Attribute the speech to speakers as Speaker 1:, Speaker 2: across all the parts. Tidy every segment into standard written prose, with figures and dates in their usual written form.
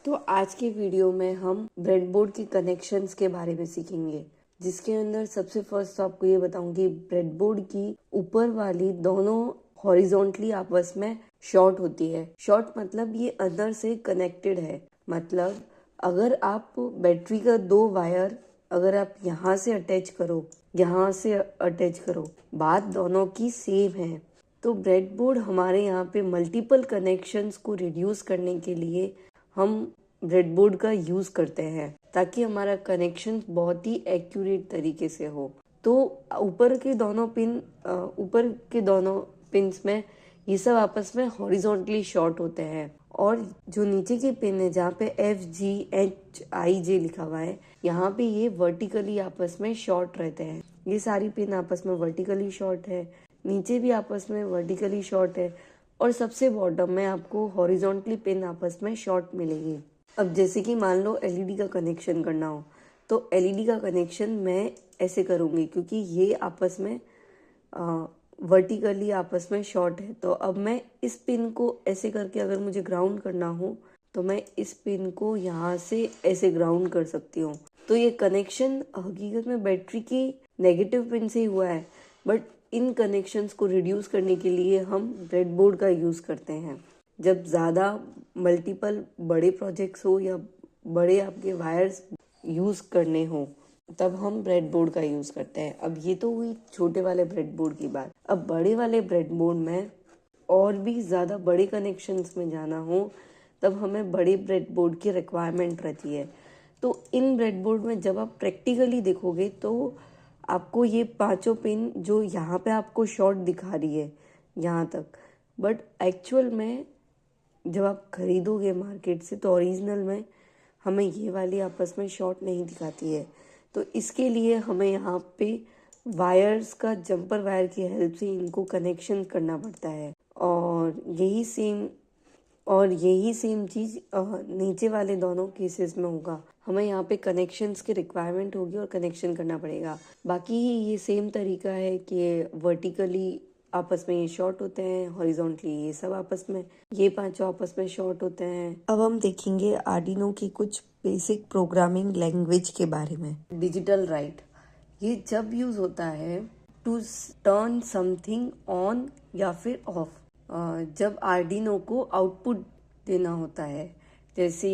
Speaker 1: तो आज के वीडियो में हम ब्रेडबोर्ड के कनेक्शंस के बारे में सीखेंगे, जिसके अंदर सबसे फर्स्ट तो आपको ये बताऊंगी ब्रेडबोर्ड की ऊपर वाली दोनों हॉरिजॉन्टली आपस में शॉर्ट होती है। शॉर्ट मतलब ये अंदर से कनेक्टेड है। मतलब अगर आप बैटरी का 2 वायर अगर आप यहाँ से अटैच करो, यहाँ से अटैच करो, बात दोनों की सेम है। तो ब्रेडबोर्ड हमारे यहाँ पे मल्टीपल कनेक्शंस को रिड्यूस करने के लिए हम ब्रेडबोर्ड का यूज़ करते हैं, ताकि हमारा कनेक्शन बहुत ही एक्यूरेट तरीके से हो। तो ऊपर के दोनों पिंस में ये सब आपस में हॉरिजॉन्टली शॉर्ट होते हैं, और जो नीचे की पिन है जहाँ पे FGHIJ लिखा हुआ है, यहाँ पे ये वर्टिकली आपस में शॉर्ट रहते हैं। ये सारी पिन आपस में वर्टिकली शॉर्ट है, नीचे भी आपस में वर्टिकली शॉर्ट है, और सबसे बॉटम में आपको हॉरिजॉन्टली पिन आपस में शॉर्ट मिलेगी। अब जैसे कि मान लो LED का कनेक्शन करना हो, तो LED का कनेक्शन मैं ऐसे करूँगी, क्योंकि ये आपस में वर्टिकली आपस में शॉर्ट है। तो अब मैं इस पिन को ऐसे करके अगर मुझे ग्राउंड करना हो, तो मैं इस पिन को यहाँ से ऐसे ग्राउंड कर सकती हूँ। तो ये कनेक्शन हकीकत में बैटरी की नेगेटिव पिन से ही हुआ है, बट इन कनेक्शंस को रिड्यूस करने के लिए हम ब्रेडबोर्ड का यूज़ करते हैं। जब ज़्यादा मल्टीपल बड़े प्रोजेक्ट्स हो या बड़े आपके वायर्स यूज़ करने हो, तब हम ब्रेडबोर्ड का यूज़ करते हैं। अब ये तो हुई छोटे वाले ब्रेडबोर्ड की बात। अब बड़े वाले ब्रेडबोर्ड में और भी ज़्यादा बड़े कनेक्शंस में जाना हो, तब हमें बड़े ब्रेडबोर्ड की रिक्वायरमेंट रहती है। तो इन ब्रेडबोर्ड में जब आप प्रैक्टिकली देखोगे, तो आपको ये 5 पिन जो यहाँ पे आपको शॉर्ट दिखा रही है यहाँ तक, बट एक्चुअल में जब आप खरीदोगे मार्केट से, तो ओरिजिनल में हमें ये वाली आपस में शॉर्ट नहीं दिखाती है। तो इसके लिए हमें यहाँ पे वायर्स का जंपर वायर की हेल्प से इनको कनेक्शन करना पड़ता है, और यही सेम चीज़ नीचे वाले दोनों केसेस में होगा। हमें यहाँ पे कनेक्शंस की रिक्वायरमेंट होगी और कनेक्शन करना पड़ेगा। बाकी ये सेम तरीका है कि वर्टिकली आपस में ये शॉर्ट होते हैं, हॉरिजॉन्टली ये सब आपस में, ये 5 आपस में शॉर्ट होते हैं। अब हम देखेंगे आर्डिनो की कुछ बेसिक प्रोग्रामिंग लैंग्वेज के बारे में। डिजिटल राइट, ये जब यूज होता है टू टर्न समथिंग ऑन या फिर ऑफ, जब आर्डिनो को आउटपुट देना होता है, जैसे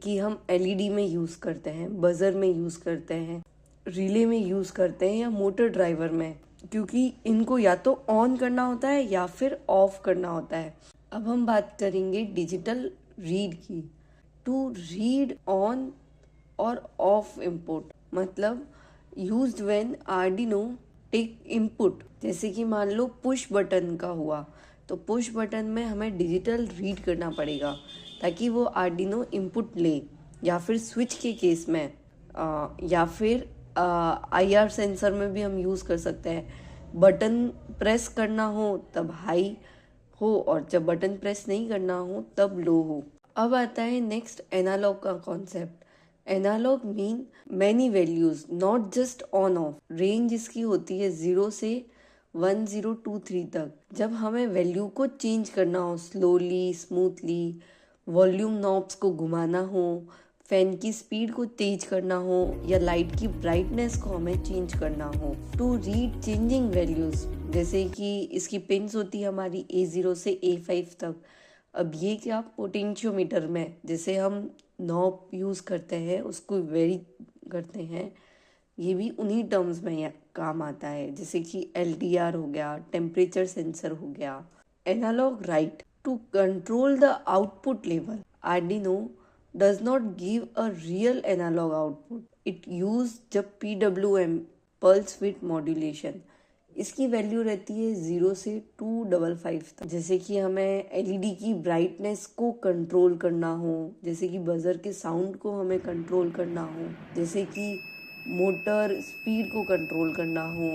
Speaker 1: कि हम LED में यूज़ करते हैं, बजर में यूज़ करते हैं, रिले में यूज़ करते हैं, या मोटर ड्राइवर में, क्योंकि इनको या तो ऑन करना होता है या फिर ऑफ करना होता है। अब हम बात करेंगे डिजिटल रीड की। टू रीड ऑन और ऑफ इनपुट, मतलब used when Arduino take input. जैसे कि मान लो पुश बटन का हुआ, तो पुश बटन में हमें डिजिटल रीड करना पड़ेगा ताकि वो आर्डिनो इनपुट ले, या फिर स्विच के केस में या फिर IR सेंसर में भी हम यूज़ कर सकते हैं। बटन प्रेस करना हो तब हाई हो, और जब बटन प्रेस नहीं करना हो तब लो हो। अब आता है नेक्स्ट एनालॉग का concept. Analog mean many values, not just on off. Range इसकी होती है 0 से 1023 तक। जब हमें वैल्यू को चेंज करना हो, स्लोली, स्मूथली, वॉल्यूम नॉब्स को घुमाना हो, फैन की स्पीड को तेज करना हो, या लाइट की ब्राइटनेस को हमें चेंज करना हो। टू रीड चेंजिंग वैल्यूज, जैसे कि इसकी पिन्स होती है हमारी A0 से A5 तक। अब ये क्या पोटेंशियोमीटर में जैसे हम नॉब यूज़ करते हैं, उसको वेरी करते हैं, ये भी उन्हीं टर्म्स में काम आता है, जैसे कि LDR हो गया, टेम्परेचर सेंसर हो गया। Analog write, to control the output level. Arduino does not give a real analog output. It use जब PWM, pulse width modulation, इसकी वैल्यू रहती है 0 से 255 तक। जैसे कि हमें LED की ब्राइटनेस को कंट्रोल करना हो, जैसे कि बजर के साउंड को हमें कंट्रोल करना हो, जैसे कि मोटर स्पीड को कंट्रोल करना हो,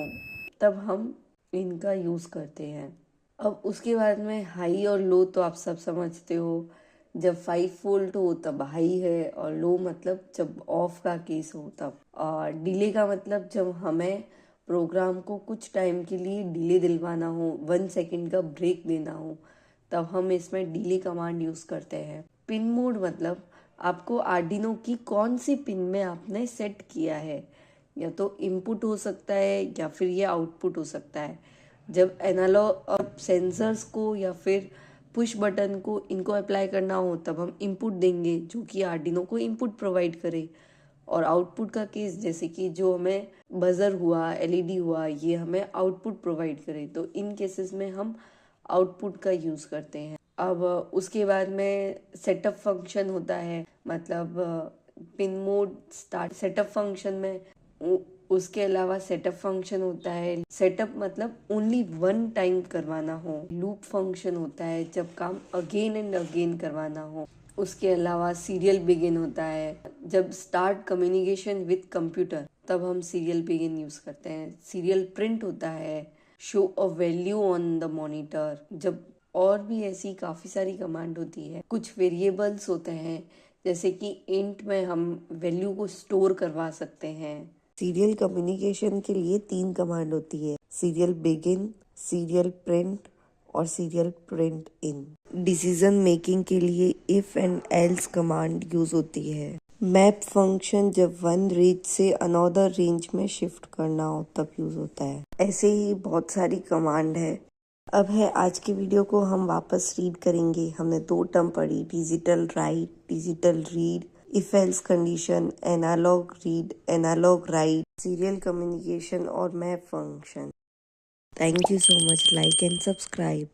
Speaker 1: तब हम इनका यूज़ करते हैं। अब उसके बाद में हाई और लो तो आप सब समझते हो। जब 5 वोल्ट हो तब हाई है, और लो मतलब जब ऑफ का केस हो तब। और डिले का मतलब जब हमें प्रोग्राम को कुछ टाइम के लिए डिले दिलवाना हो, 1 सेकेंड का ब्रेक देना हो, तब हम इसमें डिले कमांड यूज़ करते हैं। पिन मोड मतलब आपको आर्डिनो की कौन सी पिन में आपने सेट किया है, या तो इनपुट हो सकता है या फिर ये आउटपुट हो सकता है। जब एनालॉग सेंसर्स को या फिर पुश बटन को इनको अप्लाई करना हो तब हम इनपुट देंगे जो कि आर्डिनो को इनपुट प्रोवाइड करे, और आउटपुट का केस जैसे कि जो हमें बजर हुआ, एलईडी हुआ, ये हमें आउटपुट प्रोवाइड करे, तो इन केसेस में हम आउटपुट का यूज़ करते हैं। अब उसके बाद में सेटअप फंक्शन होता है, मतलब pin mode start setup function में उसके अलावा सेटअप फंक्शन होता है। सेटअप मतलब ओनली वन टाइम करवाना हो। लूप फंक्शन होता है जब काम अगेन एंड अगेन करवाना हो। उसके अलावा सीरियल बिगिन होता है, जब स्टार्ट कम्युनिकेशन विथ कंप्यूटर तब हम सीरियल बिगिन यूज करते हैं। सीरियल प्रिंट होता है, show a value on the monitor, जब और भी ऐसी काफ़ी सारी कमांड होती है। कुछ वेरिएबल्स होते हैं जैसे कि इंट में हम वैल्यू को स्टोर करवा सकते हैं। सीरियल कम्युनिकेशन के लिए 3 कमांड होती है, सीरियल बिगिन, सीरियल प्रिंट और serial print in. Decision making के लिए if and else command use होती है। मैप फंक्शन जब वन रेंज से अनदर रेंज में शिफ्ट करना हो तब यूज होता है। ऐसे ही बहुत सारी कमांड है। अब है आज की वीडियो को हम वापस रीड करेंगे। हमने 2 टर्म पढ़ी, digital write, digital read, if else condition, analog read, analog write, serial communication और map function. Thank you so much. Like and subscribe.